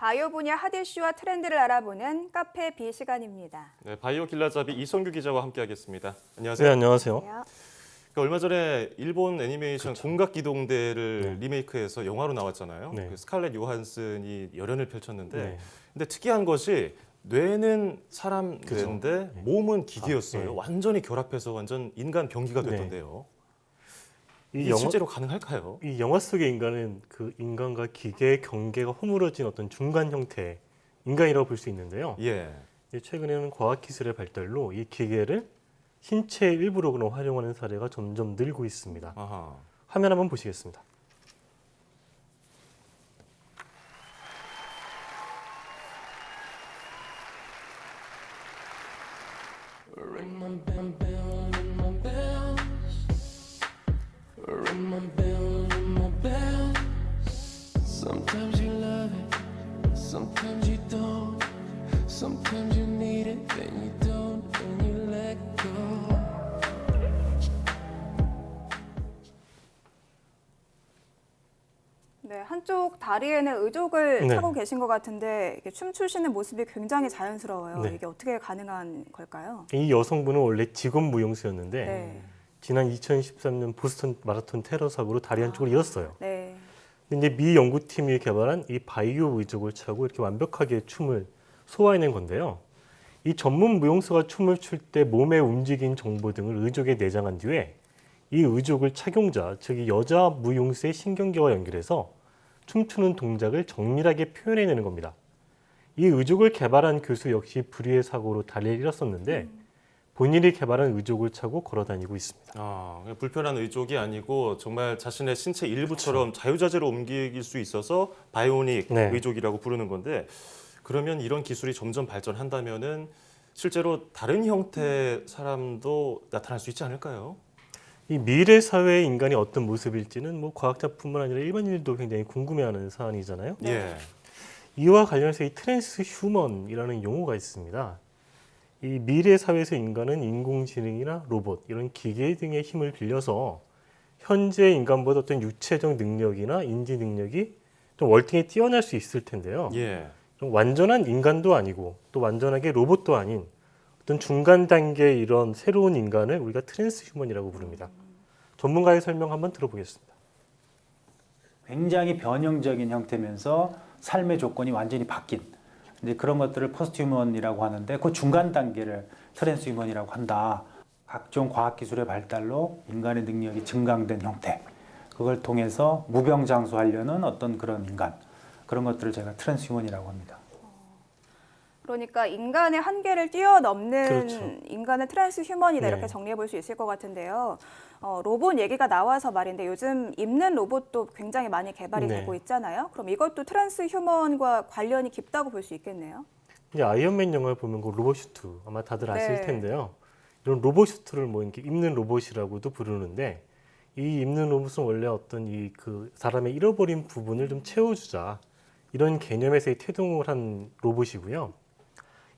바이오 분야 핫 이슈와 트렌드를 알아보는 카페 B 시간입니다. 네, 바이오 길라잡이 이성규 기자와 함께하겠습니다. 안녕하세요. 네, 안녕하세요. 그러니까 얼마 전에 일본 애니메이션 그렇죠. 공각기동대를 네. 리메이크해서 영화로 나왔잖아요. 네. 그 스칼렛 요한슨이 열연을 펼쳤는데, 네. 근데 특이한 것이 뇌는 사람 그죠. 뇌인데 네. 몸은 기계였어요. 네. 완전히 결합해서 완전 인간 병기가 네. 됐던데요. 이 이게 실제로 가능할까요? 이 영화 속의 인간은 그 인간과 기계의 경계가 허물어진 어떤 중간 형태의 인간이라고 볼 수 있는데요. 예. 최근에는 과학기술의 발달로 이 기계를 신체의 일부로 활용하는 사례가 점점 늘고 있습니다. 아하. 화면 한번 보시겠습니다. Ring my bell, bell, ring my bells. Ring my bell, ring my bells. Sometimes you love it, sometimes you don't. Sometimes you need it, then you don't, then you let go. 네, 한쪽 다리에는 의족을 네. 차고 계신 것 같은데 이게 춤추시는 모습이 굉장히 자연스러워요. 네. 이게 어떻게 가능한 걸까요? 이 여성분은 원래 직업 무용수였는데 네. 지난 2013년 보스턴 마라톤 테러 사고로 다리 한쪽을 잃었어요. 네. 근데 이제 미 연구팀이 개발한 이 바이오 의족을 차고 이렇게 완벽하게 춤을 소화해낸 건데요. 이 전문 무용수가 춤을 출 때 몸의 움직임 정보 등을 의족에 내장한 뒤에 이 의족을 착용자, 즉 이 여자 무용수의 신경계와 연결해서 춤추는 동작을 정밀하게 표현해내는 겁니다. 이 의족을 개발한 교수 역시 불의의 사고로 다리를 잃었었는데 본인이 개발한 의족을 차고 걸어다니고 있습니다. 그냥 불편한 의족이 아니고 정말 자신의 신체 일부처럼 자유자재로 옮길 수 있어서 바이오닉 네. 의족이라고 부르는 건데, 그러면 이런 기술이 점점 발전한다면은 실제로 다른 형태의 사람도 나타날 수 있지 않을까요? 이 미래 사회의 인간이 어떤 모습일지는 뭐 과학자뿐만 아니라 일반인들도 굉장히 궁금해하는 사안이잖아요. 예. 이와 관련해서 이 트랜스 휴먼이라는 용어가 있습니다. 이 미래 사회에서 인간은 인공지능이나 로봇, 이런 기계 등의 힘을 빌려서 현재 인간보다 어떤 유체적 능력이나 인지 능력이 좀 월등히 뛰어날 수 있을 텐데요. 예. 좀 완전한 인간도 아니고 또 완전하게 로봇도 아닌 어떤 중간 단계의 이런 새로운 인간을 우리가 트랜스 휴먼이라고 부릅니다. 전문가의 설명 한번 들어보겠습니다. 굉장히 변형적인 형태면서 삶의 조건이 완전히 바뀐 이제 그런 것들을 포스트 휴먼이라고 하는데 그 중간 단계를 트랜스 휴먼이라고 한다. 각종 과학기술의 발달로 인간의 능력이 증강된 형태, 그걸 통해서 무병장수하려는 어떤 그런 인간, 그런 것들을 제가 트랜스 휴먼이라고 합니다. 그러니까 인간의 한계를 뛰어넘는 그렇죠. 인간은 트랜스 휴먼이다, 네. 이렇게 정리해 볼 수 있을 것 같은데요. 로봇 얘기가 나와서 말인데 요즘 입는 로봇도 굉장히 많이 개발이 네. 되고 있잖아요. 그럼 이것도 트랜스 휴먼과 관련이 깊다고 볼 수 있겠네요. 이제 아이언맨 영화를 보면 그 로봇슈트 아마 다들 아실 네. 텐데요. 이런 로봇슈트를 뭐 이렇게 입는 로봇이라고도 부르는데, 이 입는 로봇은 원래 어떤 이 그 사람의 잃어버린 부분을 좀 채워주자, 이런 개념에서 태동을 한 로봇이고요.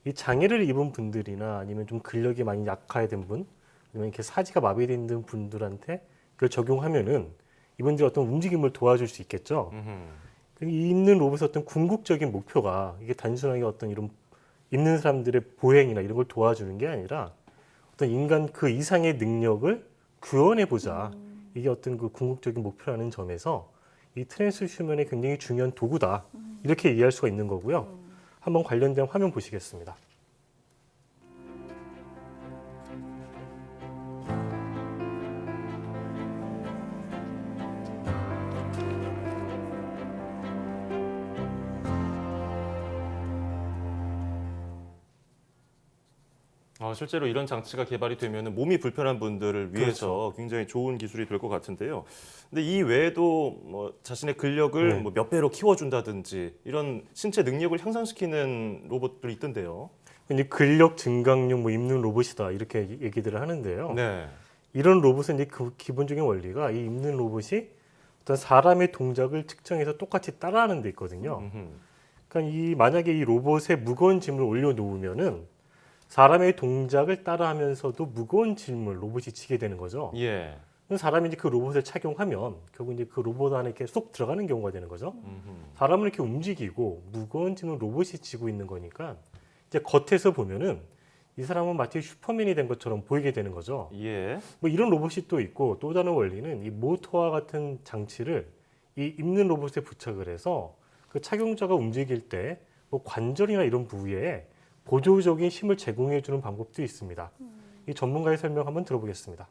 이 장애를 입은 분들이나 아니면 좀 근력이 많이 약화된 분, 아니면 이렇게 사지가 마비된 분들한테 그걸 적용하면은 이분들이 어떤 움직임을 도와줄 수 있겠죠. 이 입는 로봇의 어떤 궁극적인 목표가 이게 단순하게 어떤 이런 입는 사람들의 보행이나 이런 걸 도와주는 게 아니라 어떤 인간 그 이상의 능력을 구현해 보자. 이게 어떤 그 궁극적인 목표라는 점에서 이 트랜스 휴먼의 굉장히 중요한 도구다. 이렇게 이해할 수가 있는 거고요. 한번 관련된 화면 보시겠습니다. 실제로 이런 장치가 개발이 되면 몸이 불편한 분들을 위해서 굉장히 좋은 기술이 될 것 같은데요. 근데 이 외에도 뭐 자신의 근력을 네. 뭐 몇 배로 키워준다든지 이런 신체 능력을 향상시키는 로봇들이 있던데요. 이제 근력 증강용 뭐 입는 로봇이다, 이렇게 얘기들을 하는데요. 네. 이런 로봇은 이제 그 기본적인 원리가 이 입는 로봇이 어떤 사람의 동작을 측정해서 똑같이 따라하는 데 있거든요. 그러니까 만약에 이 로봇에 무거운 짐을 올려놓으면은 사람의 동작을 따라하면서도 무거운 짐을 로봇이 지게 되는 거죠. 예. 사람이 이제 그 로봇을 착용하면 결국 이제 그 로봇 안에 이렇게 쏙 들어가는 경우가 되는 거죠. 사람을 이렇게 움직이고 무거운 짐을 로봇이 지고 있는 거니까 이제 겉에서 보면은 이 사람은 마치 슈퍼맨이 된 것처럼 보이게 되는 거죠. 예. 뭐 이런 로봇이 또 있고 또 다른 원리는 이 모터와 같은 장치를 이 입는 로봇에 부착을 해서 그 착용자가 움직일 때 뭐 관절이나 이런 부위에 보조적인 힘을 제공해 주는 방법도 있습니다. 이 전문가의 설명 한번 들어보겠습니다.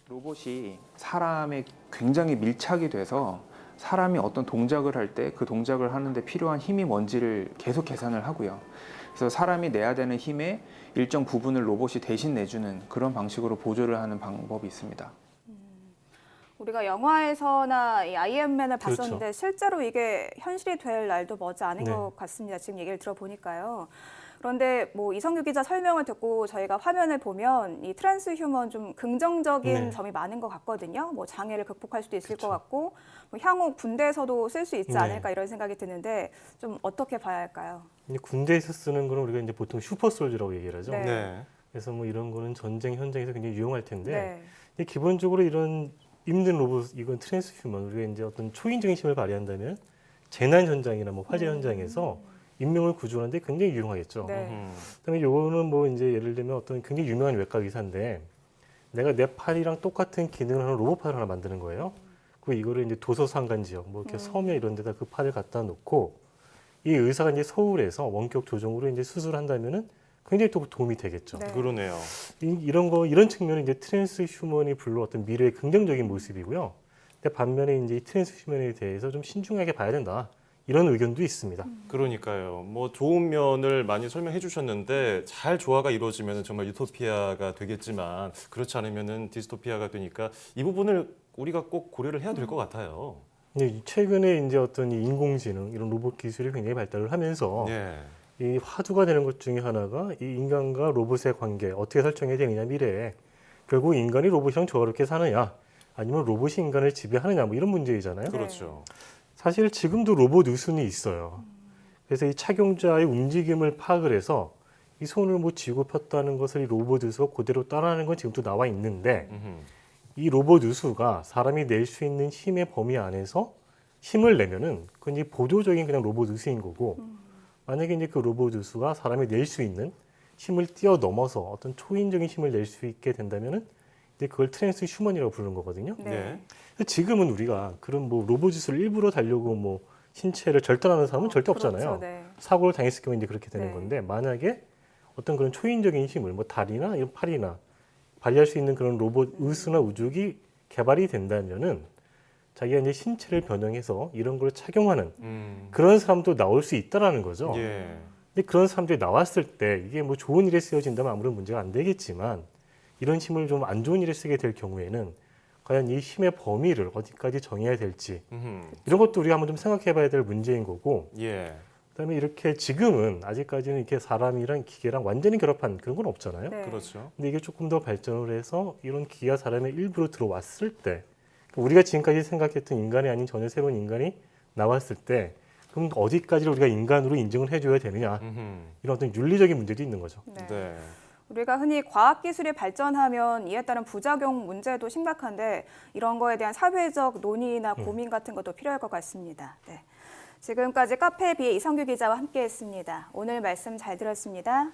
로봇이 사람에 굉장히 밀착이 돼서 사람이 어떤 동작을 할 때 그 동작을 하는데 필요한 힘이 뭔지를 계속 계산을 하고요. 그래서 사람이 내야 되는 힘의 일정 부분을 로봇이 대신 내주는 그런 방식으로 보조를 하는 방법이 있습니다. 우리가 영화에서나 이 아이언맨을 그렇죠. 봤었는데 실제로 이게 현실이 될 날도 머지 않은 네. 것 같습니다. 지금 얘기를 들어보니까요. 그런데 뭐 이성규 기자 설명을 듣고 저희가 화면을 보면 이 트랜스휴먼 좀 긍정적인 네. 점이 많은 것 같거든요. 뭐 장애를 극복할 수도 있을 그렇죠. 것 같고 뭐 향후 군대에서도 쓸 수 있지 네. 않을까 이런 생각이 드는데 좀 어떻게 봐야 할까요? 이제 군대에서 쓰는 거는 우리가 이제 보통 슈퍼솔저라고 얘기를 하죠. 네. 네. 그래서 뭐 이런 거는 전쟁 현장에서 굉장히 유용할 텐데 네. 근데 기본적으로 이런 입는 로봇 이건 트랜스휴먼 우리가 이제 어떤 초인적인 힘을 발휘한다면 재난 현장이나 뭐 화재 현장에서 인명을 구조하는데 굉장히 유용하겠죠. 네. 그다음에 요거는 뭐 이제 예를 들면 어떤 굉장히 유명한 외과 의사인데 내가 내 팔이랑 똑같은 기능을 하는 로봇 팔을 하나 만드는 거예요. 그 이거를 이제 도서상간 지역 뭐 이렇게 섬이나 이런 데다 그 팔을 갖다 놓고 이 의사가 이제 서울에서 원격 조정으로 이제 수술한다면은 굉장히 또 도움이 되겠죠. 네. 그러네요. 이런 측면은 이제 트랜스휴먼이 불러 어떤 미래의 긍정적인 모습이고요. 근데 반면에 이제 이 트랜스휴먼에 대해서 좀 신중하게 봐야 된다. 이런 의견도 있습니다. 그러니까요. 뭐 좋은 면을 많이 설명해 주셨는데 잘 조화가 이루어지면 정말 유토피아가 되겠지만 그렇지 않으면은 디스토피아가 되니까 이 부분을 우리가 꼭 고려를 해야 될 것 같아요. 근데 최근에 이제 어떤 이 인공지능 이런 로봇 기술이 굉장히 발달을 하면서 네. 이 화두가 되는 것 중에 하나가 이 인간과 로봇의 관계 어떻게 설정해야 되느냐 미래에 결국 인간이 로봇이랑 조화롭게 사느냐 아니면 로봇이 인간을 지배하느냐 뭐 이런 문제이잖아요. 그렇죠. 사실 지금도 로봇 의순이 있어요. 그래서 이 착용자의 움직임을 파악을 해서 이 손을 뭐 쥐고 폈다는 것을 이 로봇 의수가 그대로 따라하는 건 지금도 나와 있는데 이 로봇 의수가 사람이 낼 수 있는 힘의 범위 안에서 힘을 내면은 그건 이제 보조적인 그냥 로봇 의수인 거고 만약에 이제 그 로봇 의수가 사람이 낼 수 있는 힘을 뛰어넘어서 어떤 초인적인 힘을 낼 수 있게 된다면은 이제 그걸 트랜스휴먼이라고 부르는 거거든요. 네. 지금은 우리가 그런 뭐 로봇 기술을 일부러 달려고 뭐 신체를 절단하는 사람은 절대 없잖아요. 그렇죠. 네. 사고를 당했을 경우에 이제 그렇게 되는 네. 건데 만약에 어떤 그런 초인적인 힘을 뭐 다리나 이런 팔이나 발휘할 수 있는 그런 로봇 의수나 우주기 개발이 된다면은 자기가 이제 신체를 변형해서 이런 걸 착용하는 그런 사람도 나올 수 있다라는 거죠. 예. 근데 그런 사람들이 나왔을 때 이게 뭐 좋은 일에 쓰여진다면 아무런 문제가 안 되겠지만 이런 힘을 좀 안 좋은 일에 쓰게 될 경우에는 과연 이 힘의 범위를 어디까지 정해야 될지 이런 것도 우리가 한번 좀 생각해 봐야 될 문제인 거고 예. 그다음에 이렇게 지금은 아직까지는 이렇게 사람이랑 기계랑 완전히 결합한 그런 건 없잖아요. 네. 그렇죠. 근데 이게 조금 더 발전을 해서 이런 기계가 사람의 일부로 들어왔을 때 우리가 지금까지 생각했던 인간이 아닌 전혀 새로운 인간이 나왔을 때 그럼 어디까지를 우리가 인간으로 인정을 해줘야 되느냐 이런 어떤 윤리적인 문제도 있는 거죠. 네. 네. 우리가 흔히 과학기술이 발전하면 이에 따른 부작용 문제도 심각한데 이런 거에 대한 사회적 논의나 고민 같은 것도 필요할 것 같습니다. 네. 지금까지 카페비의 이성규 기자와 함께했습니다. 오늘 말씀 잘 들었습니다.